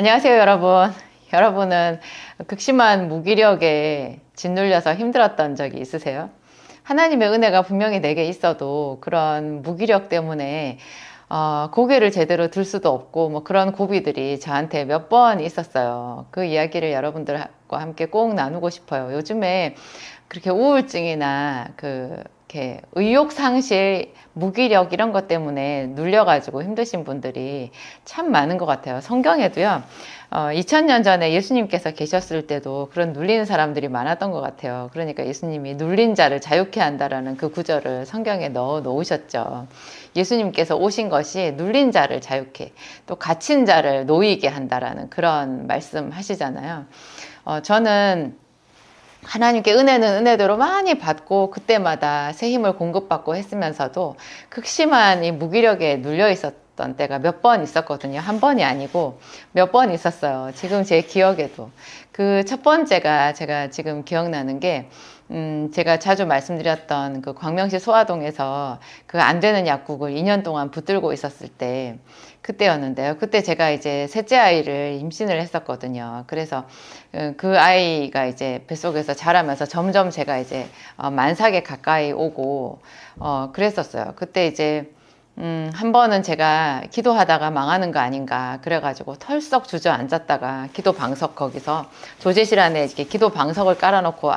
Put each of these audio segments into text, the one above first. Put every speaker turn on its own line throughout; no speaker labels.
안녕하세요, 여러분. 여러분은 극심한 무기력에 짓눌려서 힘들었던 적이 있으세요? 하나님의 은혜가 분명히 내게 있어도 그런 무기력 때문에 고개를 제대로 들 수도 없고 뭐 그런 고비들이 저한테 몇 번 있었어요. 그 이야기를 여러분들과 함께 꼭 나누고 싶어요. 요즘에 그렇게 우울증이나 이렇게 의욕 상실, 무기력 이런 것 때문에 눌려가지고 힘드신 분들이 참 많은 것 같아요. 성경에도요, 2000년 전에 예수님께서 계셨을 때도 그런 눌리는 사람들이 많았던 것 같아요. 그러니까 예수님이 눌린 자를 자유케 한다라는 그 구절을 성경에 넣어 놓으셨죠. 예수님께서 오신 것이 눌린 자를 자유케, 또 갇힌 자를 놓이게 한다라는 그런 말씀 하시잖아요. 저는 하나님께 은혜는 은혜대로 많이 받고 그때마다 새 힘을 공급받고 했으면서도 극심한 이 무기력에 눌려 있었던 때가 몇 번 있었거든요. 한 번이 아니고 몇 번 있었어요. 지금 제 기억에도. 그 첫 번째가 제가 지금 기억나는 게 제가 자주 말씀드렸던 그 광명시 소화동에서 그 안 되는 약국을 2년 동안 붙들고 있었을 때 그때였는데요. 그때 제가 이제 셋째 아이를 임신을 했었거든요. 그래서 그 아이가 이제 뱃속에서 자라면서 점점 제가 이제 만삭에 가까이 오고 그랬었어요. 그때 이제 한 번은 제가 기도하다가 망하는 거 아닌가 그래가지고 털썩 주저앉았다가 기도 방석 거기서 조제실 안에 이렇게 기도 방석을 깔아놓고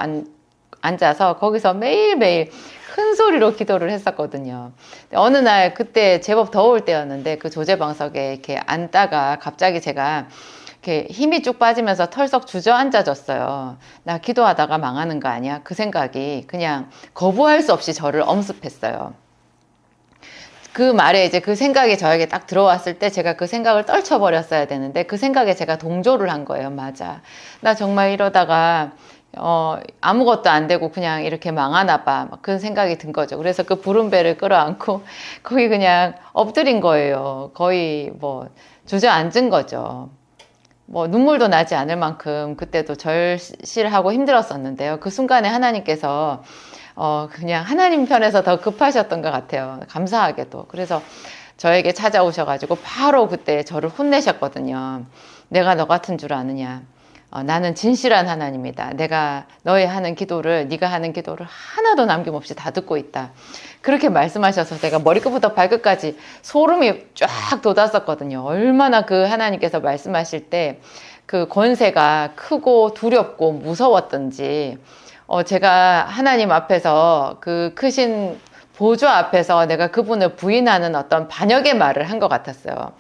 앉아서 거기서 매일매일 큰 소리로 기도를 했었거든요. 어느 날 그때 제법 더울 때였는데 그 조제방석에 이렇게 앉다가 갑자기 제가 이렇게 힘이 쭉 빠지면서 털썩 주저앉아졌어요. 나 기도하다가 망하는 거 아니야? 그 생각이 그냥 거부할 수 없이 저를 엄습했어요. 그 말에 이제 그 생각이 저에게 딱 들어왔을 때 제가 그 생각을 떨쳐버렸어야 되는데 그 생각에 제가 동조를 한 거예요. 맞아. 나 정말 이러다가 아무것도 안 되고 그냥 이렇게 망하나 봐. 막 그런 생각이 든 거죠. 그래서 그 부른 배를 끌어안고 거기 그냥 엎드린 거예요. 거의 뭐 주저앉은 거죠. 뭐 눈물도 나지 않을 만큼 그때도 절실하고 힘들었었는데요. 그 순간에 하나님께서 그냥 하나님 편에서 더 급하셨던 것 같아요. 감사하게도. 그래서 저에게 찾아오셔가지고 바로 그때 저를 혼내셨거든요. 내가 너 같은 줄 아느냐. 나는 진실한 하나님이다. 내가 너의 하는 기도를, 네가 하는 기도를 하나도 남김없이 다 듣고 있다. 그렇게 말씀하셔서 제가 머리끝부터 발끝까지 소름이 쫙 돋았었거든요. 얼마나 그 하나님께서 말씀하실 때 그 권세가 크고 두렵고 무서웠던지, 제가 하나님 앞에서 그 크신 보좌 앞에서 내가 그분을 부인하는 어떤 반역의 말을 한 것 같았어요.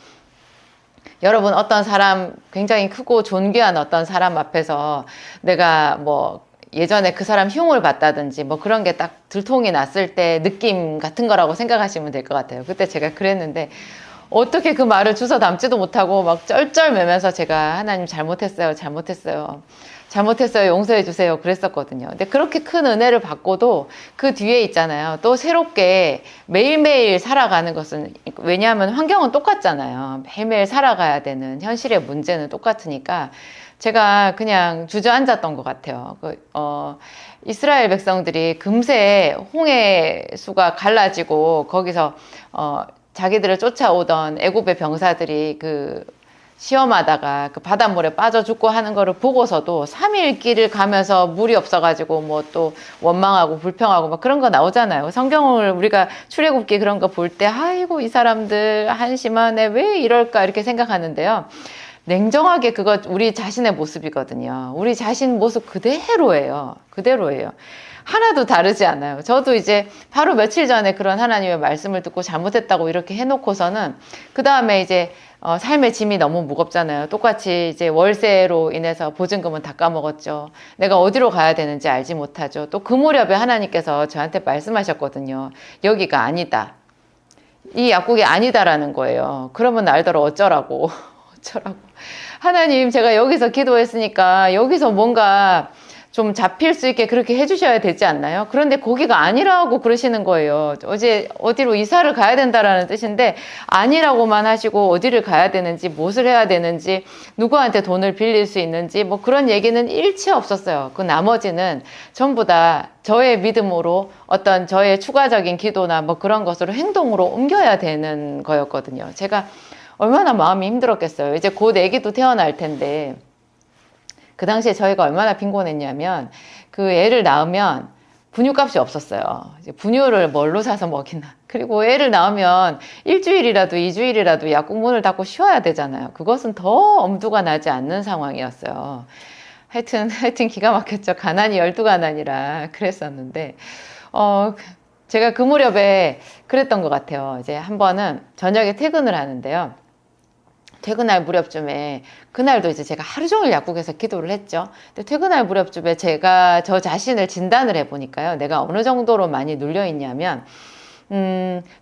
여러분, 어떤 사람, 굉장히 크고 존귀한 어떤 사람 앞에서 내가 뭐 예전에 그 사람 흉을 봤다든지 뭐 그런 게 딱 들통이 났을 때 느낌 같은 거라고 생각하시면 될 것 같아요. 그때 제가 그랬는데 어떻게 그 말을 주워 담지도 못하고 막 쩔쩔매면서 제가 하나님 잘못했어요, 용서해 주세요 그랬었거든요. 근데 그렇게 큰 은혜를 받고도 그 뒤에 있잖아요. 또 새롭게 매일매일 살아가는 것은, 왜냐하면 환경은 똑같잖아요. 매일매일 살아가야 되는 현실의 문제는 똑같으니까 제가 그냥 주저앉았던 것 같아요. 이스라엘 백성들이 금세 홍해수가 갈라지고 거기서 자기들을 쫓아오던 애굽의 병사들이 그 시험하다가 그 바닷물에 빠져 죽고 하는 거를 보고서도 3일 길을 가면서 물이 없어가지고 뭐 또 원망하고 불평하고 막 그런 거 나오잖아요. 성경을 우리가 출애굽기 그런 거 볼 때 아이고 이 사람들 한심하네 왜 이럴까 이렇게 생각하는데요. 냉정하게 그거 우리 자신의 모습이거든요. 우리 자신 모습 그대로예요. 하나도 다르지 않아요. 저도 이제 바로 며칠 전에 그런 하나님의 말씀을 듣고 잘못했다고 이렇게 해놓고서는 그 다음에 이제 삶의 짐이 너무 무겁잖아요. 똑같이 이제 월세로 인해서 보증금은 다 까먹었죠. 내가 어디로 가야 되는지 알지 못하죠. 또 그 무렵에 하나님께서 저한테 말씀하셨거든요. 여기가 아니다. 이 약국이 아니다라는 거예요. 그러면 날더러 어쩌라고. 하나님, 제가 여기서 기도했으니까 여기서 뭔가 좀 잡힐 수 있게 그렇게 해주셔야 되지 않나요? 그런데 거기가 아니라고 그러시는 거예요. 어제 어디로 이사를 가야 된다라는 뜻인데 아니라고만 하시고 어디를 가야 되는지, 무엇을 해야 되는지, 누구한테 돈을 빌릴 수 있는지 뭐 그런 얘기는 일치 없었어요. 그 나머지는 전부 다 저의 믿음으로 어떤 저의 추가적인 기도나 뭐 그런 것으로 행동으로 옮겨야 되는 거였거든요. 제가 얼마나 마음이 힘들었겠어요. 이제 곧 애기도 태어날 텐데, 그 당시에 저희가 얼마나 빈곤했냐면, 그 애를 낳으면 분유값이 없었어요. 이제 분유를 뭘로 사서 먹이나. 그리고 애를 낳으면 일주일이라도 이주일이라도 약국 문을 닫고 쉬어야 되잖아요. 그것은 더 엄두가 나지 않는 상황이었어요. 하여튼 기가 막혔죠. 가난이 열두가난이라 그랬었는데, 제가 그 무렵에 그랬던 것 같아요. 이제 한 번은 저녁에 퇴근을 하는데요. 퇴근할 무렵쯤에, 그날도 이제 제가 하루 종일 약국에서 기도를 했죠. 근데 퇴근할 무렵쯤에 제가 저 자신을 진단을 해보니까요. 내가 어느 정도로 많이 눌려있냐면,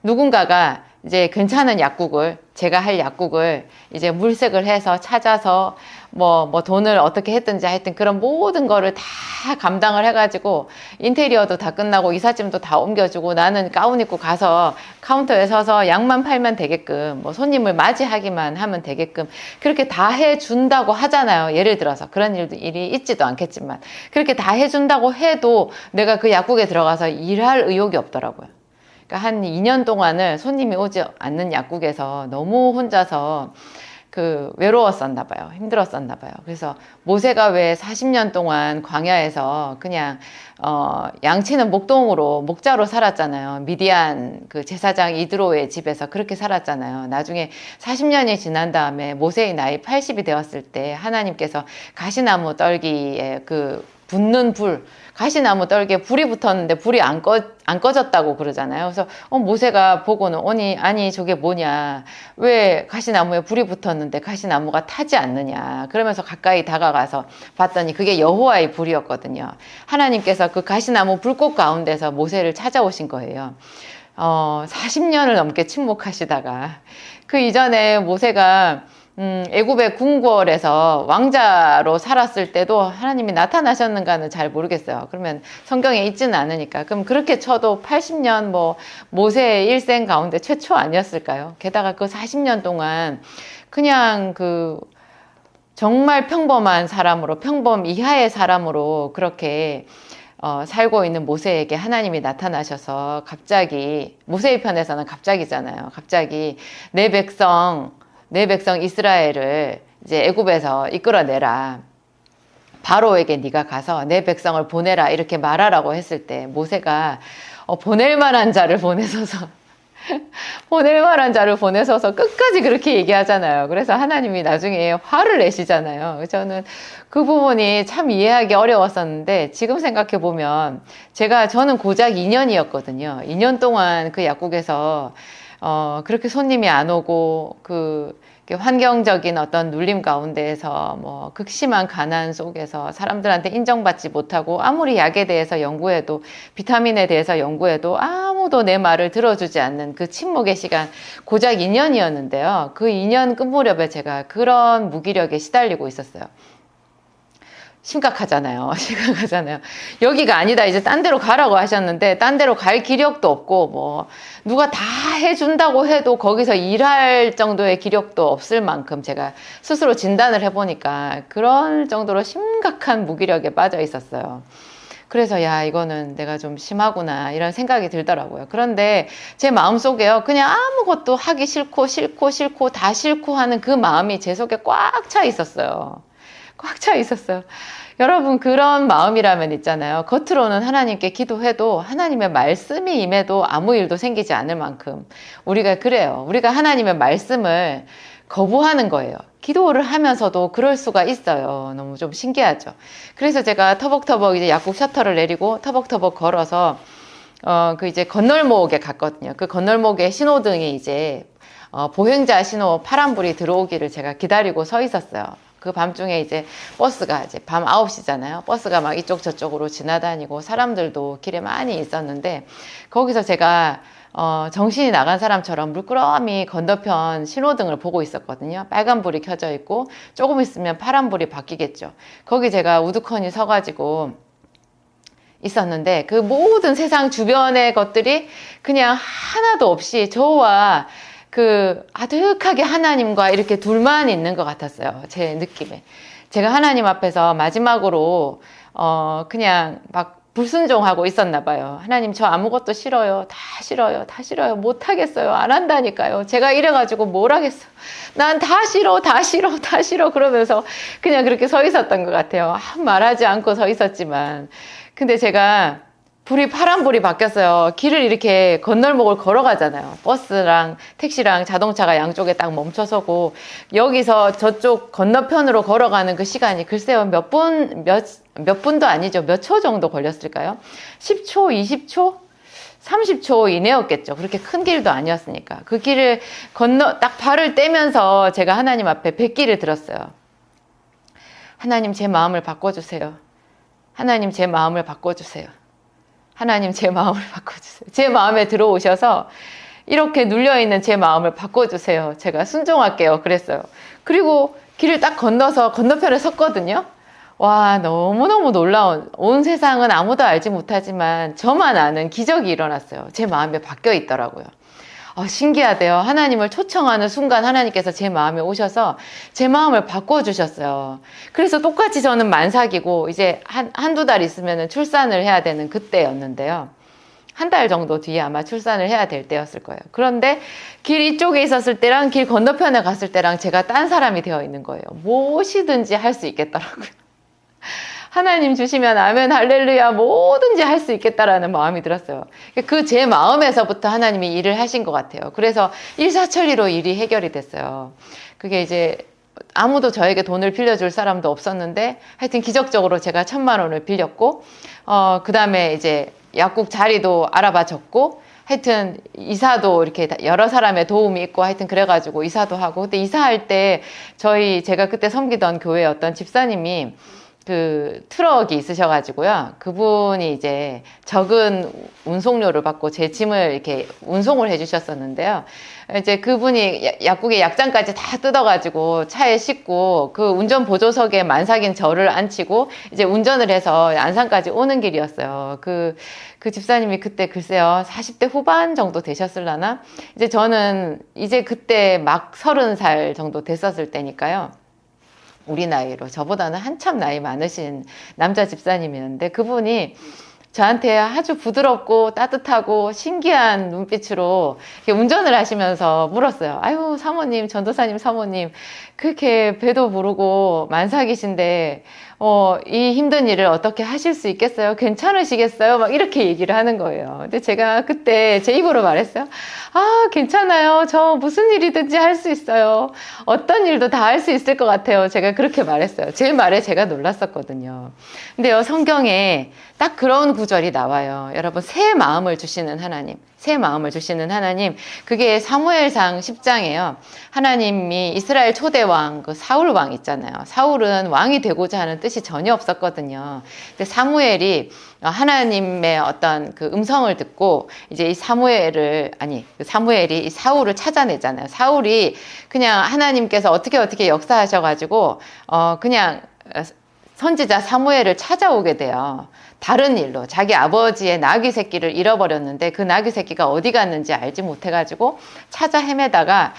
누군가가 이제 괜찮은 약국을, 제가 할 약국을 이제 물색을 해서 찾아서 뭐 돈을 어떻게 했든지 하여튼 그런 모든 거를 다 감당을 해가지고 인테리어도 다 끝나고 이삿짐도 다 옮겨주고 나는 가운 입고 가서 카운터에 서서 약만 팔면 되게끔 뭐 손님을 맞이하기만 하면 되게끔 그렇게 다 해준다고 하잖아요. 예를 들어서 그런 일이 있지도 않겠지만 그렇게 다 해준다고 해도 내가 그 약국에 들어가서 일할 의욕이 없더라고요. 그러니까 한 2년 동안을 손님이 오지 않는 약국에서 너무 혼자서 외로웠었나 봐요. 힘들었었나 봐요. 그래서 모세가 왜 40년 동안 광야에서 그냥 양치는 목동으로 목자로 살았잖아요. 미디안 그 제사장 이드로의 집에서 그렇게 살았잖아요. 나중에 40년이 지난 다음에 모세의 나이 80이 되었을 때 하나님께서 가시나무 떨기에 붙는 불, 가시나무 떨기에 불이 붙었는데 불이 안 꺼졌다고 그러잖아요. 그래서 모세가 보고는 아니 저게 뭐냐, 왜 가시나무에 불이 붙었는데 가시나무가 타지 않느냐, 그러면서 가까이 다가가서 봤더니 그게 여호와의 불이었거든요. 하나님께서 그 가시나무 불꽃 가운데서 모세를 찾아오신 거예요. 40년을 넘게 침묵하시다가 그 이전에 모세가 애굽의 궁궐에서 왕자로 살았을 때도 하나님이 나타나셨는가는 잘 모르겠어요. 그러면 성경에 있지는 않으니까. 그럼 그렇게 쳐도 80년 모세의 일생 가운데 최초 아니었을까요? 게다가 그 40년 동안 그냥 정말 평범한 사람으로, 평범 이하의 사람으로 그렇게 살고 있는 모세에게 하나님이 나타나셔서 갑자기, 모세의 편에서는 갑자기잖아요. 갑자기 내 백성 이스라엘을 이제 애굽에서 이끌어내라. 바로에게 네가 가서 내 백성을 보내라. 이렇게 말하라고 했을 때 모세가 보낼 만한 자를 보내소서 끝까지 그렇게 얘기하잖아요. 그래서 하나님이 나중에 화를 내시잖아요. 저는 그 부분이 참 이해하기 어려웠었는데 지금 생각해 보면 저는 고작 2년이었거든요. 2년 동안 그 약국에서 그렇게 손님이 안 오고 환경적인 어떤 눌림 가운데에서 극심한 가난 속에서 사람들한테 인정받지 못하고 아무리 약에 대해서 연구해도 비타민에 대해서 연구해도 아무도 내 말을 들어주지 않는 그 침묵의 시간 고작 2년이었는데요. 그 2년 끝 무렵에 제가 그런 무기력에 시달리고 있었어요. 심각하잖아요. 여기가 아니다. 이제 딴 데로 가라고 하셨는데 딴 데로 갈 기력도 없고 누가 다 해준다고 해도 거기서 일할 정도의 기력도 없을 만큼 제가 스스로 진단을 해보니까 그런 정도로 심각한 무기력에 빠져 있었어요. 그래서 이거는 내가 좀 심하구나 이런 생각이 들더라고요. 그런데 제 마음속에요, 그냥 아무것도 하기 싫고 다 싫고 하는 그 마음이 제 속에 꽉 차 있었어요. 여러분, 그런 마음이라면 있잖아요. 겉으로는 하나님께 기도해도 하나님의 말씀이 임해도 아무 일도 생기지 않을 만큼 우리가 그래요. 우리가 하나님의 말씀을 거부하는 거예요. 기도를 하면서도 그럴 수가 있어요. 너무 좀 신기하죠. 그래서 제가 터벅터벅 이제 약국 셔터를 내리고 터벅터벅 걸어서 이제 건널목에 갔거든요. 그 건널목에 신호등이 이제 보행자 신호 파란불이 들어오기를 제가 기다리고 서 있었어요. 그 밤중에 이제 버스가 이제 밤 9시잖아요. 버스가 막 이쪽 저쪽으로 지나다니고 사람들도 길에 많이 있었는데 거기서 제가 정신이 나간 사람처럼 물끄러미 건너편 신호등을 보고 있었거든요. 빨간불이 켜져 있고 조금 있으면 파란불이 바뀌겠죠. 거기 제가 우두커니 서가지고 있었는데 그 모든 세상 주변의 것들이 그냥 하나도 없이 저와 아득하게 하나님과 이렇게 둘만 있는 것 같았어요. 제 느낌에. 제가 하나님 앞에서 마지막으로, 그냥 막 불순종하고 있었나 봐요. 하나님, 저 아무것도 싫어요. 다 싫어요. 다 싫어요. 못하겠어요. 안 한다니까요. 제가 이래가지고 뭘 하겠어. 난 다 싫어. 다 싫어. 다 싫어. 그러면서 그냥 그렇게 서 있었던 것 같아요. 말하지 않고 서 있었지만. 근데 제가 파란불이 바뀌었어요. 길을 이렇게 건널목을 걸어가잖아요. 버스랑 택시랑 자동차가 양쪽에 딱 멈춰서고, 여기서 저쪽 건너편으로 걸어가는 그 시간이 글쎄요, 몇 분도 아니죠. 몇 초 정도 걸렸을까요? 10초, 20초? 30초 이내였겠죠. 그렇게 큰 길도 아니었으니까. 그 길을 딱 발을 떼면서 제가 하나님 앞에 뵙기를 들었어요. 하나님, 제 마음을 바꿔주세요. 하나님, 제 마음을 바꿔주세요. 하나님, 제 마음을 바꿔주세요. 제 마음에 들어오셔서 이렇게 눌려있는 제 마음을 바꿔주세요. 제가 순종할게요. 그랬어요. 그리고 길을 딱 건너서 건너편에 섰거든요. 와, 너무너무 놀라운, 온 세상은 아무도 알지 못하지만 저만 아는 기적이 일어났어요. 제 마음에 바뀌어 있더라고요. 신기하대요. 하나님을 초청하는 순간 하나님께서 제 마음에 오셔서 제 마음을 바꿔주셨어요. 그래서 똑같이 저는 만삭이고 이제 한두 달 있으면 출산을 해야 되는 그때였는데요. 한 달 정도 뒤에 아마 출산을 해야 될 때였을 거예요. 그런데 길 이쪽에 있었을 때랑 길 건너편에 갔을 때랑 제가 딴 사람이 되어 있는 거예요. 무엇이든지 할 수 있겠더라고요. 하나님 주시면 아멘 할렐루야 뭐든지 할 수 있겠다라는 마음이 들었어요. 그 제 마음에서부터 하나님이 일을 하신 것 같아요. 그래서 일사천리로 일이 해결이 됐어요. 그게 이제 아무도 저에게 돈을 빌려줄 사람도 없었는데 하여튼 기적적으로 제가 1,000만 원을 빌렸고 그 다음에 이제 약국 자리도 알아봐줬고 하여튼 이사도 이렇게 여러 사람의 도움이 있고 하여튼 그래가지고 이사도 하고, 근데 이사할 때 제가 그때 섬기던 교회 어떤 집사님이 그 트럭이 있으셔가지고요. 그분이 이제 적은 운송료를 받고 제 짐을 이렇게 운송을 해주셨었는데요. 이제 그분이 약국에 약장까지 다 뜯어가지고 차에 싣고 그 운전 보조석에 만삭인 저를 앉히고 이제 운전을 해서 안산까지 오는 길이었어요. 그 집사님이 그때 글쎄요 40대 후반 정도 되셨을라나? 이제 저는 이제 그때 막 30살 정도 됐었을 때니까요. 우리 나이로 저보다는 한참 나이 많으신 남자 집사님이었는데 그분이 저한테 아주 부드럽고 따뜻하고 신기한 눈빛으로 이렇게 운전을 하시면서 물었어요. 아유 사모님, 전도사님 사모님, 그렇게 배도 부르고 만삭이신데 이 힘든 일을 어떻게 하실 수 있겠어요? 괜찮으시겠어요? 막 이렇게 얘기를 하는 거예요. 근데 제가 그때 제 입으로 말했어요. 괜찮아요. 저 무슨 일이든지 할 수 있어요. 어떤 일도 다 할 수 있을 것 같아요. 제가 그렇게 말했어요. 제 말에 제가 놀랐었거든요. 근데요, 성경에 딱 그런 구절이 나와요. 여러분, 새 마음을 주시는 하나님. 새 마음을 주시는 하나님. 그게 사무엘상 10장이에요. 하나님이 이스라엘 초대왕, 그 사울 왕 있잖아요. 사울은 왕이 되고자 하는 뜻이 전혀 없었거든요. 근데 사무엘이 하나님의 어떤 그 음성을 듣고 이제 이 사무엘이 이 사울을 찾아내잖아요. 사울이 그냥 하나님께서 어떻게 역사하셔가지고 그냥 선지자 사무엘을 찾아오게 돼요. 다른 일로 자기 아버지의 나귀 새끼를 잃어버렸는데 그 나귀 새끼가 어디 갔는지 알지 못해가지고 찾아 헤매다가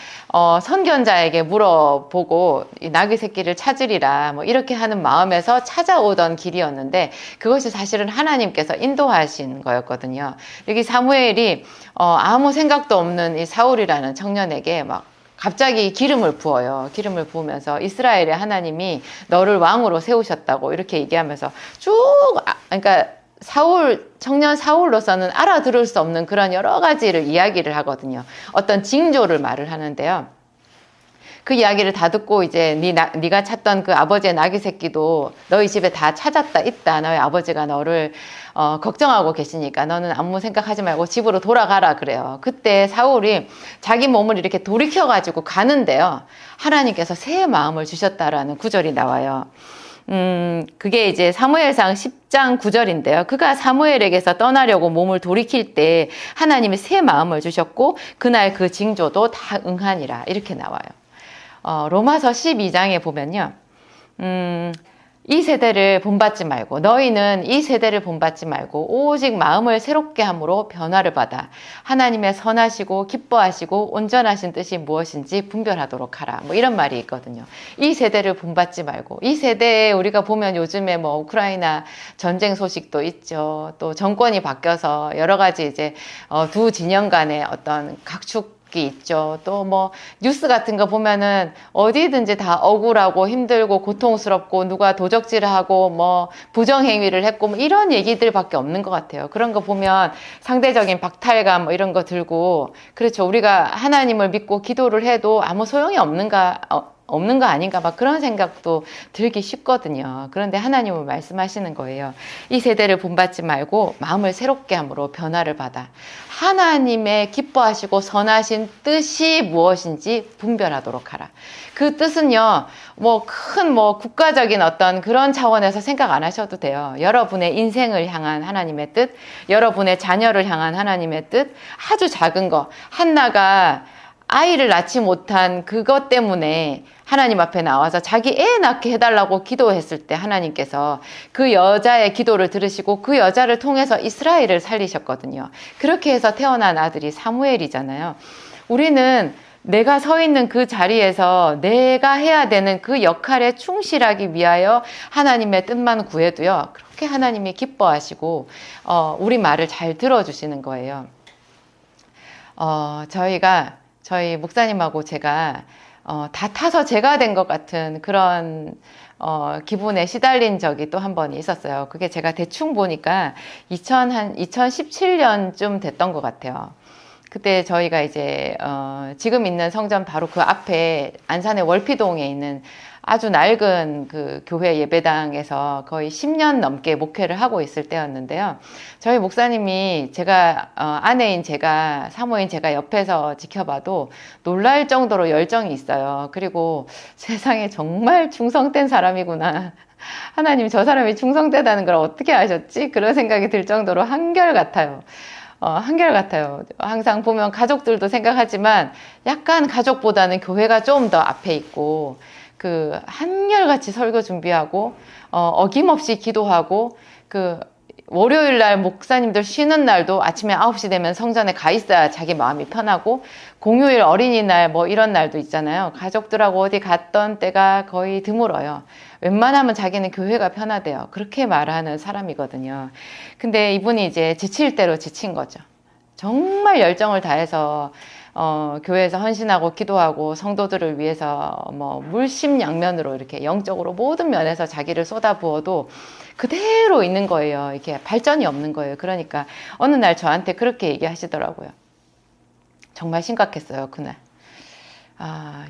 선견자에게 물어보고 이 나귀 새끼를 찾으리라 뭐 이렇게 하는 마음에서 찾아오던 길이었는데 그것이 사실은 하나님께서 인도하신 거였거든요. 여기 사무엘이 아무 생각도 없는 이 사울이라는 청년에게 막 갑자기 기름을 부어요. 기름을 부으면서 이스라엘의 하나님이 너를 왕으로 세우셨다고 이렇게 얘기하면서 그러니까 청년 사울로서는 알아들을 수 없는 그런 여러 가지를 이야기를 하거든요. 어떤 징조를 말을 하는데요. 그 이야기를 다 듣고 이제 네가 찾던 그 아버지의 나귀 새끼도 너희 집에 다 찾았다 있다. 너희 아버지가 너를 걱정하고 계시니까 너는 아무 생각하지 말고 집으로 돌아가라 그래요. 그때 사울이 자기 몸을 이렇게 돌이켜가지고 가는데요. 하나님께서 새 마음을 주셨다라는 구절이 나와요. 그게 이제 사무엘상 10장 9절인데요. 그가 사무엘에게서 떠나려고 몸을 돌이킬 때 하나님이 새 마음을 주셨고 그날 그 징조도 다 응하니라 이렇게 나와요. 로마서 12장에 보면요. 이 세대를 본받지 말고 너희는 이 세대를 본받지 말고 오직 마음을 새롭게 함으로 변화를 받아 하나님의 선하시고 기뻐하시고 온전하신 뜻이 무엇인지 분별하도록 하라. 뭐 이런 말이 있거든요. 이 세대를 본받지 말고 이 세대에 우리가 보면 요즘에 뭐 우크라이나 전쟁 소식도 있죠. 또 정권이 바뀌어서 여러 가지 이제 두 진영 간의 어떤 각축 있죠. 또 뭐 뉴스 같은 거 보면은 어디든지 다 억울하고 힘들고 고통스럽고 누가 도적질을 하고 뭐 부정행위를 했고 뭐 이런 얘기들밖에 없는 것 같아요. 그런 거 보면 상대적인 박탈감 뭐 이런 거 들고 그렇죠. 우리가 하나님을 믿고 기도를 해도 아무 소용이 없는 거 아닌가 막 그런 생각도 들기 쉽거든요. 그런데 하나님은 말씀하시는 거예요. 이 세대를 본받지 말고 마음을 새롭게 함으로 변화를 받아 하나님의 기뻐하시고 선하신 뜻이 무엇인지 분별하도록 하라. 그 뜻은요, 뭐 큰 국가적인 어떤 그런 차원에서 생각 안 하셔도 돼요. 여러분의 인생을 향한 하나님의 뜻, 여러분의 자녀를 향한 하나님의 뜻, 아주 작은 거. 한나가 아이를 낳지 못한 그것 때문에 하나님 앞에 나와서 자기 애 낳게 해달라고 기도했을 때 하나님께서 그 여자의 기도를 들으시고 그 여자를 통해서 이스라엘을 살리셨거든요. 그렇게 해서 태어난 아들이 사무엘이잖아요. 우리는 내가 서 있는 그 자리에서 내가 해야 되는 그 역할에 충실하기 위하여 하나님의 뜻만 구해도요. 그렇게 하나님이 기뻐하시고 우리 말을 잘 들어주시는 거예요. 저희 목사님하고 제가 다 타서 제가 된 것 같은 그런 기분에 시달린 적이 또 한 번 있었어요. 그게 제가 대충 보니까 2017년쯤 됐던 것 같아요. 그때 저희가 이제 지금 있는 성전 바로 그 앞에 안산의 월피동에 있는 아주 낡은 그 교회 예배당에서 거의 10년 넘게 목회를 하고 있을 때였는데요. 저희 목사님이 제가 아내인 제가 사모인 제가 옆에서 지켜봐도 놀랄 정도로 열정이 있어요. 그리고 세상에 정말 충성된 사람이구나. 하나님 저 사람이 충성되다는 걸 어떻게 아셨지? 그런 생각이 들 정도로 한결같아요. 한결같아요. 항상 보면 가족들도 생각하지만 약간 가족보다는 교회가 좀 더 앞에 있고 그 한결같이 설교 준비하고 어김없이 기도하고 그 월요일 날 목사님들 쉬는 날도 아침에 9시 되면 성전에 가 있어야 자기 마음이 편하고 공휴일 어린이날 뭐 이런 날도 있잖아요. 가족들하고 어디 갔던 때가 거의 드물어요. 웬만하면 자기는 교회가 편하대요. 그렇게 말하는 사람이거든요. 근데 이분이 이제 지칠 대로 지친 거죠. 정말 열정을 다해서 교회에서 헌신하고 기도하고 성도들을 위해서 뭐 물심양면으로 이렇게 영적으로 모든 면에서 자기를 쏟아부어도 그대로 있는 거예요. 이렇게 발전이 없는 거예요. 그러니까 어느 날 저한테 그렇게 얘기하시더라고요. 정말 심각했어요, 그날.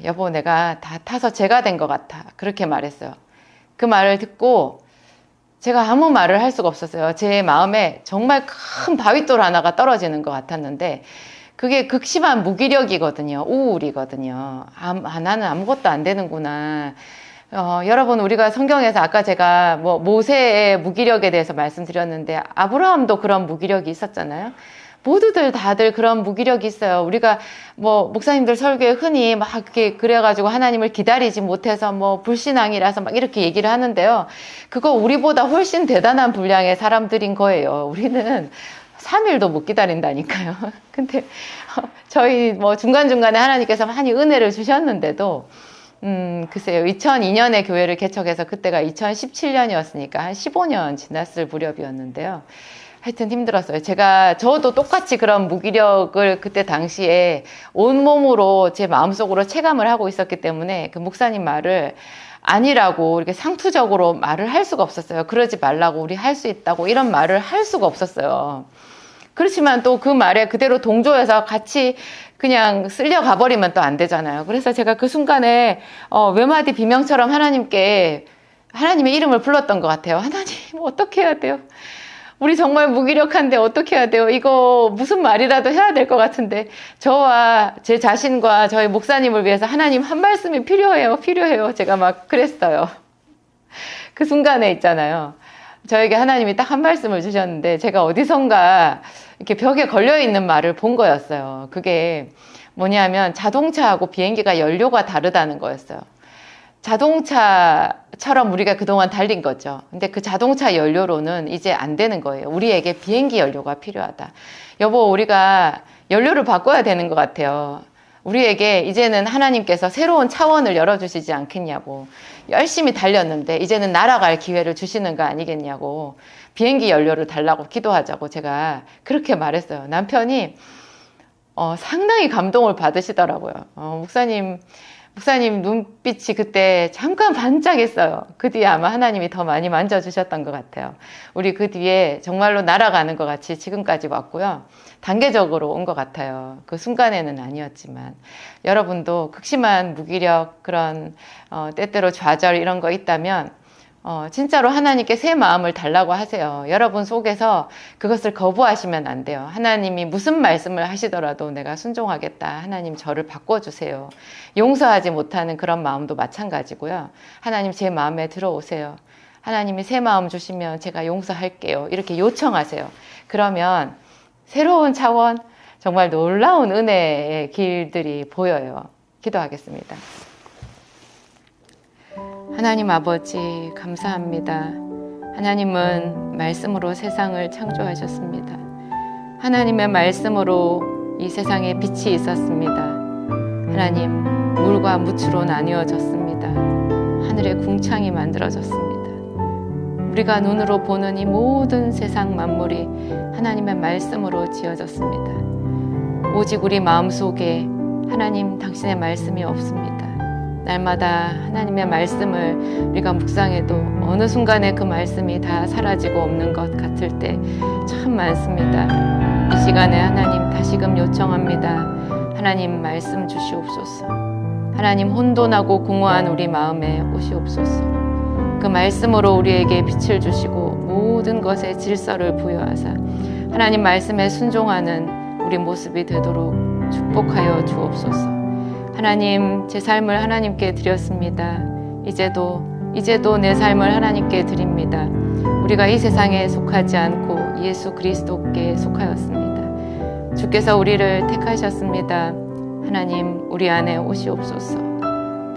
여보, 내가 다 타서 제가 된 것 같아. 그렇게 말했어요. 그 말을 듣고 제가 아무 말을 할 수가 없었어요. 제 마음에 정말 큰 바위돌 하나가 떨어지는 것 같았는데 그게 극심한 무기력이거든요. 우울이거든요. 나는 아무것도 안 되는구나. 여러분, 우리가 성경에서 아까 제가 뭐 모세의 무기력에 대해서 말씀드렸는데 아브라함도 그런 무기력이 있었잖아요. 모두들 다들 그런 무기력이 있어요. 우리가 뭐 목사님들 설교에 흔히 막 이렇게 그래가지고 하나님을 기다리지 못해서 뭐 불신앙이라서 막 이렇게 얘기를 하는데요. 그거 우리보다 훨씬 대단한 분량의 사람들인 거예요. 우리는 3일도 못 기다린다니까요. 근데 저희 뭐 중간중간에 하나님께서 많이 은혜를 주셨는데도 글쎄요. 2002년에 교회를 개척해서 그때가 2017년이었으니까 한 15년 지났을 무렵이었는데요. 하여튼 힘들었어요. 저도 똑같이 그런 무기력을 그때 당시에 온몸으로 제 마음속으로 체감을 하고 있었기 때문에 그 목사님 말을 아니라고 이렇게 상투적으로 말을 할 수가 없었어요. 그러지 말라고, 우리 할 수 있다고 이런 말을 할 수가 없었어요. 그렇지만 또 그 말에 그대로 동조해서 같이 그냥 쓸려 가버리면 또 안 되잖아요. 그래서 제가 그 순간에 외마디 비명처럼 하나님의 이름을 불렀던 것 같아요. 하나님, 어떻게 해야 돼요? 우리 정말 무기력한데 어떻게 해야 돼요? 이거 무슨 말이라도 해야 될 것 같은데 저와 제 자신과 저희 목사님을 위해서 하나님 한 말씀이 필요해요. 제가 막 그랬어요. 그 순간에 있잖아요. 저에게 하나님이 딱 한 말씀을 주셨는데 제가 어디선가 이렇게 벽에 걸려있는 말을 본 거였어요. 그게 뭐냐면 자동차하고 비행기가 연료가 다르다는 거였어요. 처럼 우리가 그동안 달린 거죠. 근데 그 자동차 연료로는 이제 안 되는 거예요. 우리에게 비행기 연료가 필요하다. 여보, 우리가 연료를 바꿔야 되는 것 같아요. 우리에게 이제는 하나님께서 새로운 차원을 열어주시지 않겠냐고. 열심히 달렸는데 이제는 날아갈 기회를 주시는 거 아니겠냐고. 비행기 연료를 달라고 기도하자고 제가 그렇게 말했어요. 남편이 상당히 감동을 받으시더라고요. 목사님 눈빛이 그때 잠깐 반짝했어요. 그 뒤에 아마 하나님이 더 많이 만져주셨던 것 같아요. 우리 그 뒤에 정말로 날아가는 것 같이 지금까지 왔고요. 단계적으로 온 것 같아요. 그 순간에는 아니었지만. 여러분도 극심한 무기력, 그런 때때로 좌절 이런 거 있다면 진짜로 하나님께 새 마음을 달라고 하세요. 여러분 속에서 그것을 거부하시면 안 돼요. 하나님이 무슨 말씀을 하시더라도 내가 순종하겠다. 하나님 저를 바꿔주세요. 용서하지 못하는 그런 마음도 마찬가지고요. 하나님 제 마음에 들어오세요. 하나님이 새 마음 주시면 제가 용서할게요. 이렇게 요청하세요. 그러면 새로운 차원, 정말 놀라운 은혜의 길들이 보여요. 기도하겠습니다. 하나님 아버지 감사합니다. 하나님은 말씀으로 세상을 창조하셨습니다. 하나님의 말씀으로 이 세상에 빛이 있었습니다. 하나님, 물과 무추로 나뉘어졌습니다. 하늘의 궁창이 만들어졌습니다. 우리가 눈으로 보는 이 모든 세상 만물이 하나님의 말씀으로 지어졌습니다. 오직 우리 마음속에 하나님 당신의 말씀이 없습니다. 날마다 하나님의 말씀을 우리가 묵상해도 어느 순간에 그 말씀이 다 사라지고 없는 것 같을 때 참 많습니다. 이 시간에 하나님 다시금 요청합니다. 하나님 말씀 주시옵소서. 하나님 혼돈하고 공허한 우리 마음에 오시옵소서. 그 말씀으로 우리에게 빛을 주시고 모든 것에 질서를 부여하사 하나님 말씀에 순종하는 우리 모습이 되도록 축복하여 주옵소서. 하나님, 제 삶을 하나님께 드렸습니다. 이제도 내 삶을 하나님께 드립니다. 우리가 이 세상에 속하지 않고 예수 그리스도께 속하였습니다. 주께서 우리를 택하셨습니다. 하나님, 우리 안에 오시옵소서.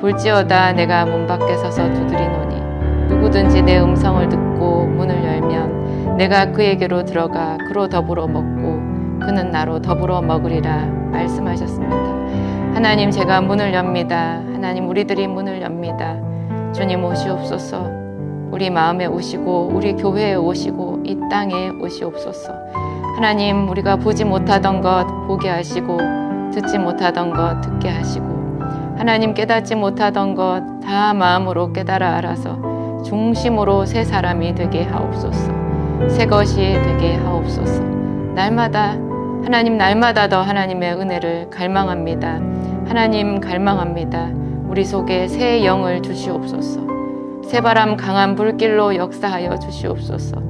볼지어다 내가 문 밖에 서서 두드리노니 누구든지 내 음성을 듣고 문을 열면 내가 그에게로 들어가 그로 더불어 먹고 그는 나로 더불어 먹으리라 말씀하셨습니다. 하나님, 제가 문을 엽니다. 하나님, 우리들이 문을 엽니다. 주님 오시옵소서. 우리 마음에 오시고 우리 교회에 오시고 이 땅에 오시옵소서. 하나님, 우리가 보지 못하던 것 보게 하시고 듣지 못하던 것 듣게 하시고 하나님 깨닫지 못하던 것 다 마음으로 깨달아 알아서 중심으로 새 사람이 되게 하옵소서. 새 것이 되게 하옵소서. 날마다 더 하나님의 은혜를 갈망합니다. 하나님 갈망합니다. 우리 속에 새 영을 주시옵소서. 새바람 강한 불길로 역사하여 주시옵소서.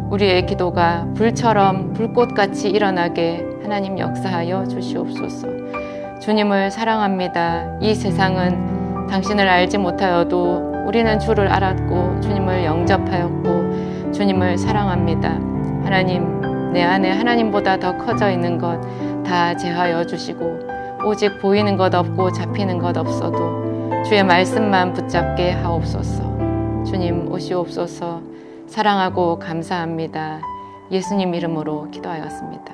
우리의 기도가 불처럼 불꽃같이 일어나게 하나님 역사하여 주시옵소서. 주님을 사랑합니다. 이 세상은 당신을 알지 못하여도 우리는 주를 알았고 주님을 영접하였고 주님을 사랑합니다. 하나님, 내 안에 하나님보다 더 커져 있는 것 다 제하여 주시고 오직 보이는 것 없고 잡히는 것 없어도 주의 말씀만 붙잡게 하옵소서. 주님 오시옵소서. 사랑하고 감사합니다. 예수님 이름으로 기도하였습니다.